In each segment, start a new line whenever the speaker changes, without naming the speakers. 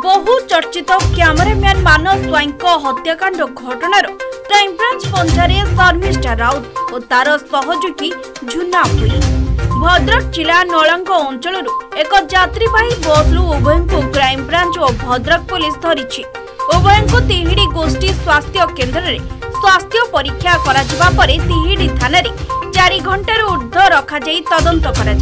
बहु चर्चित कैमरामैन मानस स्वाई हत्याकांड घटनार क्राइमब्रांच पंजारे शर्मिष्ठा राउत और तार सहयोगी झुना भुई भद्रक जिला नलंग अंचल एक यात्रीवाही बस उभय को क्राइमब्रांच और भद्रक पुलिस धरी उभय को तिहिडी गोष्ठी स्वास्थ्य केन्द्र में स्वास्थ्य परीक्षा करा परे तिहिडी थाना 4 घंटार ऊर्ध्व रखा तदंत करा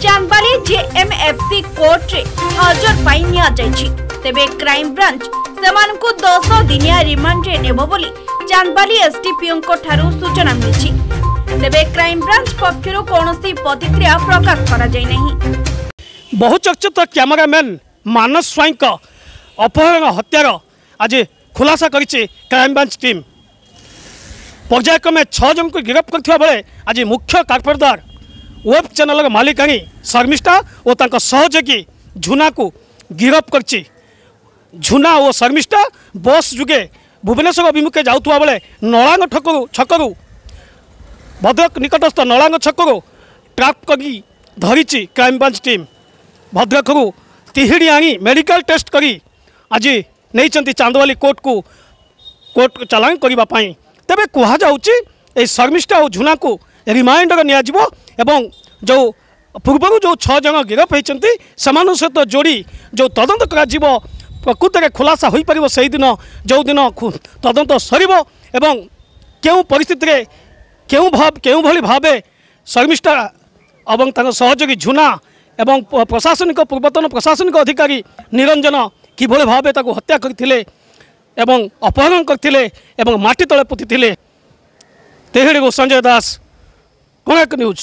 चांदबाली जेएमएफसी कोर्ट रे हाजर पाई निया जायछि। तेबे क्राइमब्रांच सेमानकु 10 दिनिया रिमांड रे नेबो बोली चांदबाली एसडीपीओ को ठारू सूचना मिलिछि। तेबे क्राइमब्रांच पक्षरु कोनोसी प्रतिक्रिया प्रकाश करा जाय नहीं।
बहुचर्चित कैमरामैन मानस स्वाई अपहरण हत्यार आज खुलासा करिछि क्राइमब्रांच टीम। पर्यायक्रमे 6 जन को गिरफ्त करथिबा बेले आज मुख्य कारपोरेटर वेब चैनल मालिकाणी शर्मिष्ठा और तांको सहयोगी झुना को गिरफ्त करछि। झुना और शर्मिष्ठा बस जुगे भुवनेश्वर अभिमुखे जाउथुवा बेले नलांग छकरू भद्रक निकटस्थ नलांग छकरू ट्रैप करी धरिछि क्राइमब्रांच टीम। भद्रक तिहिडी आनी मेडिकल टेस्ट करी आज नहीं चांदवाली कोर्ट चालान करने। तेबे कह जा शर्मिष्ठा और झुना को रिमाइंडर नियाजिबो एवं जो पूर्व जो 6 जन गिरफ्त होती सहित जोड़ी जो तदंत करा प्रकृत में खुलासा हो पार से दिन जो दिन तदंत सर एवं क्यों परिस्थिति क्यों भली भावे शर्मिष्ठा और सहयोगी झुना एवं प्रशासनिक पूर्वतन प्रशासनिक अधिकारी निरंजन किभली भावे हत्या करथिले एवं अपहरण करथिले एवं माटी तले पोतिथिले। तिहिडी संजय दास, कोणार्क न्यूज।